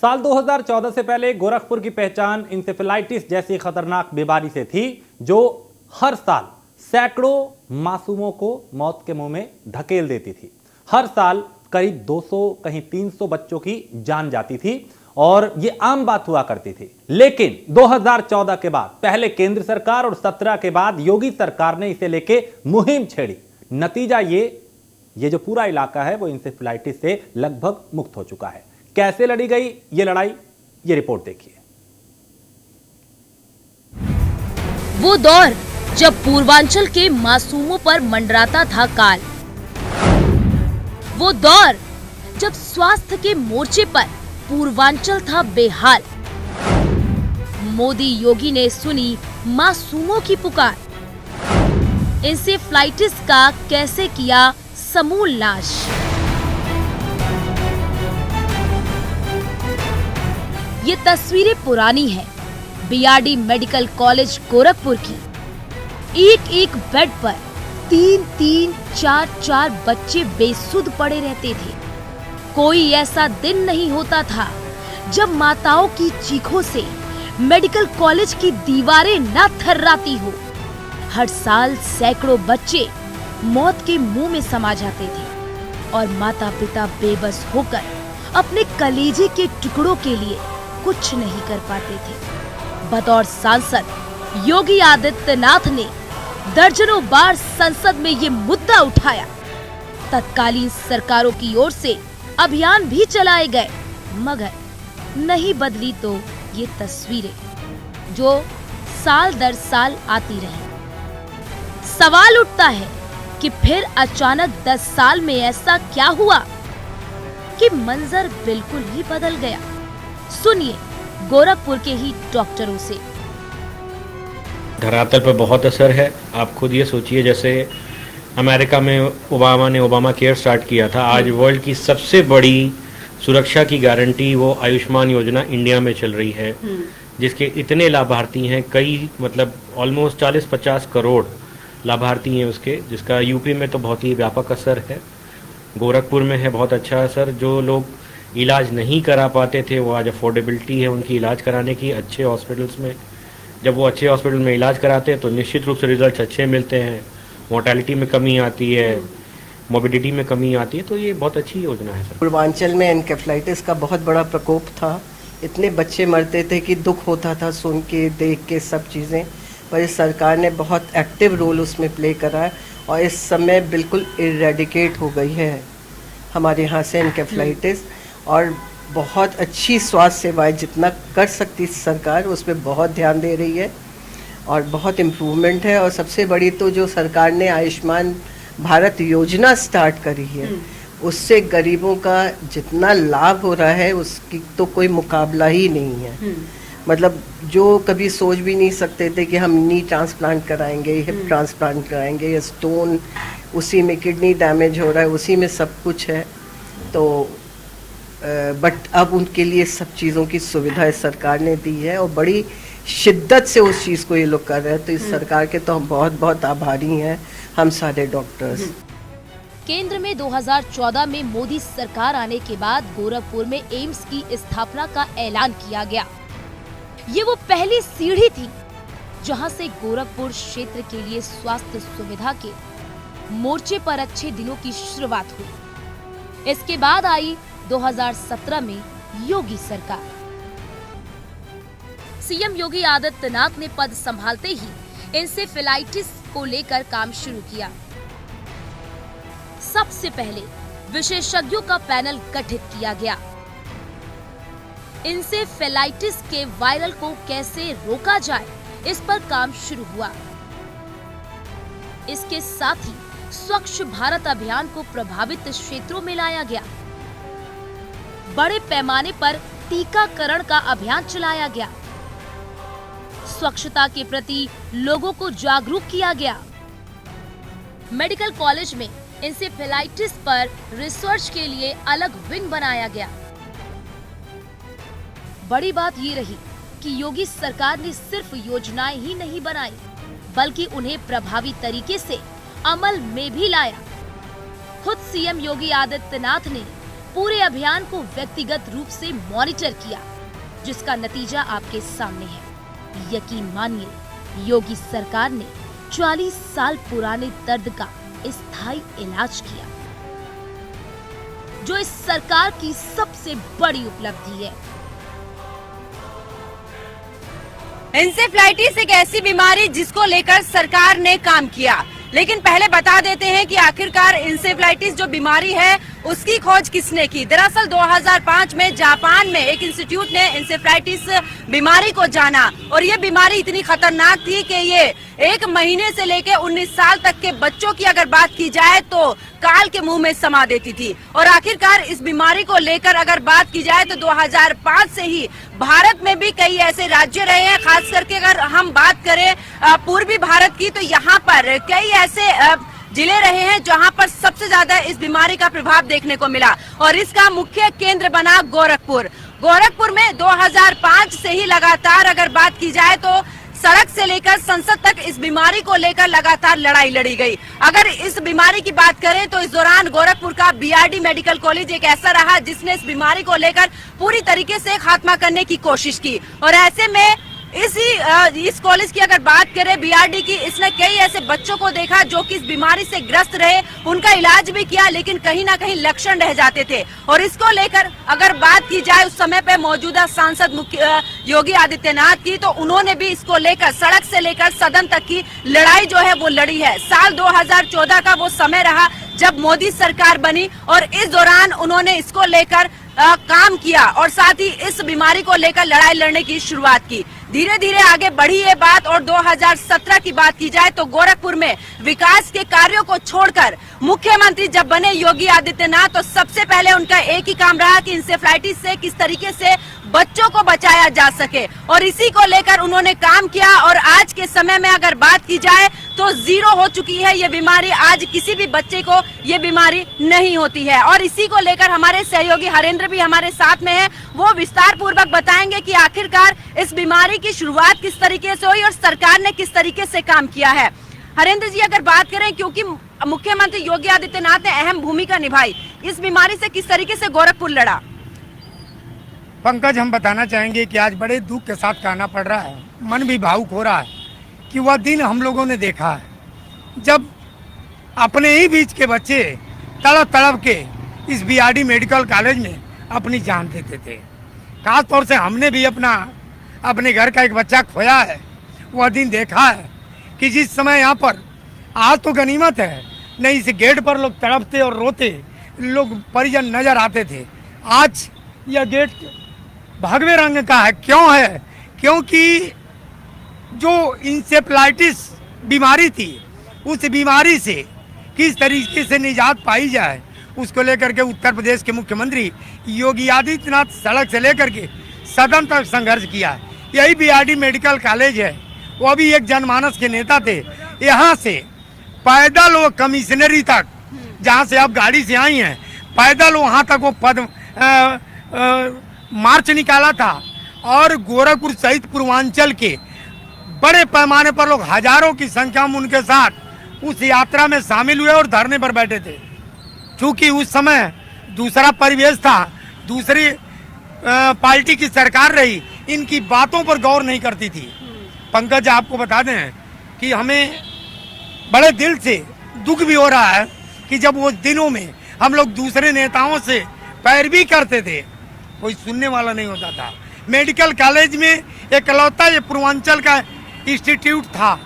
साल 2014 से पहले गोरखपुर की पहचान इंसेफेलाइटिस जैसी खतरनाक बीमारी से थी, जो हर साल सैकड़ों मासूमों को मौत के मुंह में धकेल देती थी। हर साल करीब 200 कहीं 300 बच्चों की जान जाती थी और ये आम बात हुआ करती थी। लेकिन 2014 के बाद पहले केंद्र सरकार और 17 के बाद योगी सरकार ने इसे लेके मुहिम छेड़ी। नतीजा ये जो पूरा इलाका है वो इंसेफेलाइटिस से लगभग मुक्त हो चुका है। कैसे लड़ी गई ये लड़ाई, ये रिपोर्ट देखिए। वो दौर जब पूर्वांचल के मासूमों पर मंडराता था काल। वो दौर जब स्वास्थ्य के मोर्चे पर पूर्वांचल था बेहाल। मोदी योगी ने सुनी मासूमों की पुकार। इंसेफेलाइटिस का कैसे किया समूल नाश। ये तस्वीरें पुरानी हैं बीआरडी मेडिकल कॉलेज गोरखपुर की। एक एक बेड पर 3-3, 4-4 बच्चे बेसुध पड़े रहते थे। कोई ऐसा दिन नहीं होता था जब माताओं की चीखों से मेडिकल कॉलेज की दीवारें न थर्राती हो। हर साल सैकड़ों बच्चे मौत के मुंह में समा जाते थे और माता पिता बेबस होकर अपने कलेजे के टुकड़ों के लिए कुछ नहीं कर पाते थे। बतौर सांसद योगी आदित्यनाथ ने दर्जनों बार संसद में ये मुद्दा उठाया। तत्कालीन सरकारों की ओर से अभियान भी चलाए गए, मगर नहीं बदली तो ये तस्वीरें जो साल दर साल आती रही। सवाल उठता है कि फिर अचानक 10 साल में ऐसा क्या हुआ कि मंजर बिल्कुल ही बदल गया। सुनिए गोरखपुर के ही डॉक्टरों से। धरातल पर बहुत असर है। आप खुद ये सोचिए, जैसे अमेरिका में ओबामा ने ओबामा केयर स्टार्ट किया था, आज वर्ल्ड की सबसे बड़ी सुरक्षा की गारंटी वो आयुष्मान योजना इंडिया में चल रही है, जिसके इतने लाभार्थी हैं, कई मतलब ऑलमोस्ट 40-50 करोड़ लाभार्थी हैं उसके, जिसका यूपी में तो बहुत ही व्यापक असर है, गोरखपुर में है बहुत अच्छा असर। जो लोग इलाज नहीं करा पाते थे वो आज अफोर्डेबिलिटी है उनकी इलाज कराने की अच्छे हॉस्पिटल्स में। जब वो अच्छे हॉस्पिटल में इलाज कराते हैं तो निश्चित रूप से रिजल्ट अच्छे मिलते हैं, मोर्टेलिटी में कमी आती है, मोबिडिटी में कमी आती है। तो ये बहुत अच्छी योजना है सर। पूर्वांचल में एनकेफेलाइटिस का बहुत बड़ा प्रकोप था। इतने बच्चे मरते थे कि दुख होता था सुन के, देख के सब चीज़ें। पर इस सरकार ने बहुत एक्टिव रोल उसमें प्ले करा है और इस समय बिल्कुल इरेडिकेट हो गई है हमारे यहाँ से एनकेफेलाइटिस। और बहुत अच्छी स्वास्थ्य सेवाएं जितना कर सकती सरकार उस पर बहुत ध्यान दे रही है और बहुत इम्प्रूवमेंट है। और सबसे बड़ी तो जो सरकार ने आयुष्मान भारत योजना स्टार्ट करी है, उससे गरीबों का जितना लाभ हो रहा है उसकी तो कोई मुकाबला ही नहीं है। मतलब जो कभी सोच भी नहीं सकते थे कि हम नी ट्रांसप्लांट कराएंगे, हिप ट्रांसप्लांट कराएंगे, या स्टोन, उसी में किडनी डैमेज हो रहा है, उसी में सब कुछ है। तो बट अब उनके लिए सब चीज़ों की सुविधा इस सरकार ने दी है और बड़ी शिद्दत से उस चीज़ को ये लोग कर रहे हैं। तो इस सरकार के तो हम बहुत बहुत आभारी हैं, हम सारे डॉक्टर्स। केंद्र में 2014 में मोदी सरकार आने के बाद गोरखपुर में एम्स की स्थापना का ऐलान किया गया। ये वो पहली सीढ़ी थी जहां से गोरखपुर क्षेत्र के लिए स्वास्थ्य सुविधा के मोर्चे पर अच्छे दिनों की शुरुआत हुई। इसके बाद आई 2017 में योगी सरकार। सीएम योगी आदित्यनाथ ने पद संभालते ही इंसेफेलाइटिस को लेकर काम शुरू किया। सबसे पहले विशेषज्ञों का पैनल गठित किया गया। इंसेफेलाइटिस के वायरल को कैसे रोका जाए, इस पर काम शुरू हुआ। इसके साथ ही स्वच्छ भारत अभियान को प्रभावित क्षेत्रों में लाया गया। बड़े पैमाने पर टीकाकरण का अभियान चलाया गया। स्वच्छता के प्रति लोगों को जागरूक किया गया। मेडिकल कॉलेज में इंसेफेलाइटिस पर रिसर्च के लिए अलग विंग बनाया गया। बड़ी बात ये रही कि योगी सरकार ने सिर्फ योजनाएं ही नहीं बनाई, बल्कि उन्हें प्रभावी तरीके से अमल में भी लाया। खुद सीएम योगी आदित्यनाथ ने पूरे अभियान को व्यक्तिगत रूप से मॉनिटर किया, जिसका नतीजा आपके सामने है। यकीन मानिए, योगी सरकार ने 40 साल पुराने दर्द का स्थायी इलाज किया, जो इस सरकार की सबसे बड़ी उपलब्धि है। एंसेफ्लाइटिस एक ऐसी बीमारी जिसको लेकर सरकार ने काम किया, लेकिन पहले बता देते हैं कि आखिरकार एंसेफ्लाइटिस जो बीमारी है उसकी खोज किसने की। दरअसल 2005 में जापान में एक इंस्टीट्यूट ने एंसेफ्लाइटिस बीमारी को जाना, और ये बीमारी इतनी खतरनाक थी कि ये 1 महीने से लेकर 19 साल तक के बच्चों की अगर बात की जाए तो काल के मुंह में समा देती थी। और आखिरकार इस बीमारी को लेकर अगर बात की जाए तो 2005 से ही भारत में भी कई ऐसे राज्य रहे हैं, खास करके अगर हम बात करें पूर्वी भारत की, तो यहाँ पर कई ऐसे जिले रहे हैं जहां पर सबसे ज्यादा इस बीमारी का प्रभाव देखने को मिला, और इसका मुख्य केंद्र बना गोरखपुर। गोरखपुर में 2005 से ही लगातार अगर बात की जाए तो सड़क से लेकर संसद तक इस बीमारी को लेकर लगातार लड़ाई लड़ी गई। अगर इस बीमारी की बात करें तो इस दौरान गोरखपुर का बीआरडी मेडिकल कॉलेज एक ऐसा रहा जिसने इस बीमारी को लेकर पूरी तरीके से खात्मा करने की कोशिश की, और ऐसे में इस कॉलेज की अगर बात करें बीआरडी की, इसने कई ऐसे बच्चों को देखा जो कि इस बीमारी से ग्रस्त रहे, उनका इलाज भी किया, लेकिन कहीं ना कहीं लक्षण रह जाते थे। और इसको लेकर अगर बात की जाए उस समय पे मौजूदा सांसद योगी आदित्यनाथ की, तो उन्होंने भी इसको लेकर सड़क से लेकर सदन तक की लड़ाई जो है वो लड़ी है। साल 2014 का वो समय रहा जब मोदी सरकार बनी, और इस दौरान उन्होंने इसको लेकर काम किया और साथ ही इस बीमारी को लेकर लड़ाई लड़ने की शुरुआत की। धीरे धीरे आगे बढ़ी ये बात, और 2017 की बात की जाए तो गोरखपुर में विकास के कार्यों को छोड़कर मुख्यमंत्री जब बने योगी आदित्यनाथ, तो सबसे पहले उनका एक ही काम रहा कि इंसेफ्लाइटिस से किस तरीके से बच्चों को बचाया जा सके, और इसी को लेकर उन्होंने काम किया। और आज के समय में अगर बात की जाए तो 0 हो चुकी है ये बीमारी, आज किसी भी बच्चे को ये बीमारी नहीं होती है। और इसी को लेकर हमारे सहयोगी हरेंद्र भी हमारे साथ में है, वो विस्तार पूर्वक बताएंगे कि आखिरकार इस बीमारी की शुरुआत किस तरीके से हुई और सरकार ने किस तरीके से काम किया है। हरेंद्र जी, अगर बात करें, क्योंकि मुख्यमंत्री योगी आदित्यनाथ ने अहम भूमिका निभाई, इस बीमारी से किस तरीके से गोरखपुर लड़ा? पंकज, हम बताना चाहेंगे कि आज बड़े दुख के साथ कहना पड़ रहा है, मन भी भावुक हो रहा है कि वह दिन हम लोगों ने देखा है जब अपने ही बीच के बच्चे तड़प तड़प के इस बीआरडी मेडिकल कॉलेज में अपनी जान देते थे। खास तौर से हमने भी अपने घर का एक बच्चा खोया है। वह दिन देखा है कि जिस समय यहाँ पर आज तो गनीमत है, नहीं इस गेट पर लोग तड़पते और रोते लोग परिजन नजर आते थे। आज यह गेट भगवे रंग का है। क्यों है? क्योंकि जो इंसेफ्लाइटिस बीमारी थी, उस बीमारी से किस तरीके से निजात पाई जाए, उसको लेकर के उत्तर प्रदेश के मुख्यमंत्री योगी आदित्यनाथ सड़क से लेकर के सदन तक संघर्ष किया। यही बीआरडी मेडिकल कॉलेज है, वो भी एक जनमानस के नेता थे। यहाँ से पैदल वो कमिश्नरी तक, जहाँ से आप गाड़ी से आई हैं, पैदल वहाँ तक वो मार्च निकाला था, और गोरखपुर सहित पूर्वांचल के बड़े पैमाने पर लोग हजारों की संख्या में उनके साथ उस यात्रा में शामिल हुए और धरने पर बैठे थे। क्योंकि उस समय दूसरा परिवेश था, दूसरी पार्टी की सरकार रही, इनकी बातों पर गौर नहीं करती थी। पंकज, आपको बता दें कि हमें बड़े दिल से दुख भी हो रहा है कि जब वो दिनों में हम लोग दूसरे नेताओं से पैरवी करते थे, कोई सुनने वाला नहीं होता था। मेडिकल कॉलेज में एकलौता ये पूर्वांचल का इंस्टीट्यूट था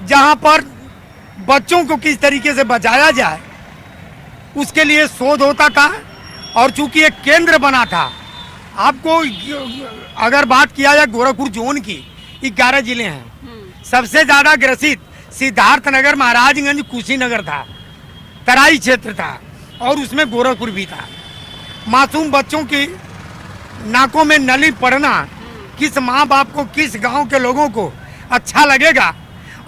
जहां पर बच्चों को किस तरीके से बचाया जाए उसके लिए शोध होता था, और चूंकि एक केंद्र बना था। आपको अगर बात किया जाए गोरखपुर जोन की, 11 जिले हैं। सबसे ज्यादा ग्रसित सिद्धार्थनगर, महाराजगंज, कुशीनगर था, तराई क्षेत्र था, और उसमें गोरखपुर भी था। मासूम बच्चों की नाकों में नली पड़ना किस माँ बाप को, किस गांव के लोगों को अच्छा लगेगा?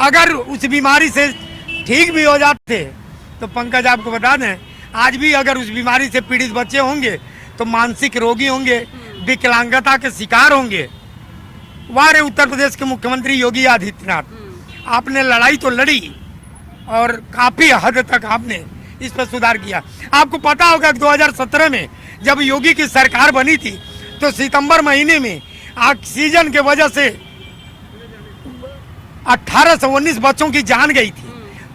अगर उस बीमारी से ठीक भी हो जाते तो पंकज, आपको बता दें, आज भी अगर उस बीमारी से पीड़ित बच्चे होंगे तो मानसिक रोगी होंगे, विकलांगता के शिकार होंगे। वारे उत्तर प्रदेश के मुख्यमंत्री योगी आदित्यनाथ, आपने लड़ाई तो लड़ी और काफी हद तक आपने इस पर सुधार किया। आपको पता होगा कि 2017 में जब योगी की सरकार बनी थी तो सितंबर महीने में ऑक्सीजन के वजह से 18 से 19 बच्चों की जान गई थी।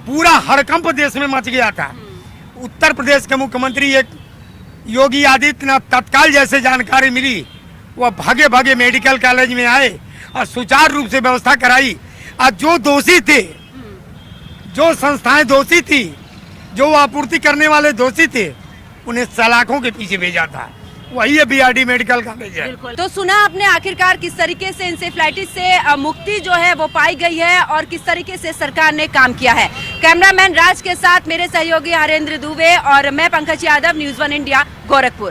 पूरा हड़कंप देश में मच गया था। उत्तर प्रदेश के मुख्यमंत्री एक योगी आदित्यनाथ तत्काल जैसे जानकारी मिली, वह भागे भागे मेडिकल कॉलेज में आए और सुचारू रूप से व्यवस्था कराई। और जो दोषी थे, जो संस्थाएं दोषी थी, जो आपूर्ति करने वाले दोषी थे, उन्हें सलाखों के पीछे भेजा था। वही है बीआरडी मेडिकल कॉलेज है। तो सुना आपने आखिरकार किस तरीके से इंसेफ्लाइटिस से मुक्ति जो है वो पाई गई है और किस तरीके से सरकार ने काम किया है। कैमरामैन राज के साथ मेरे सहयोगी हरेंद्र दुबे और मैं पंकज यादव, न्यूज़ 1 इंडिया, गोरखपुर।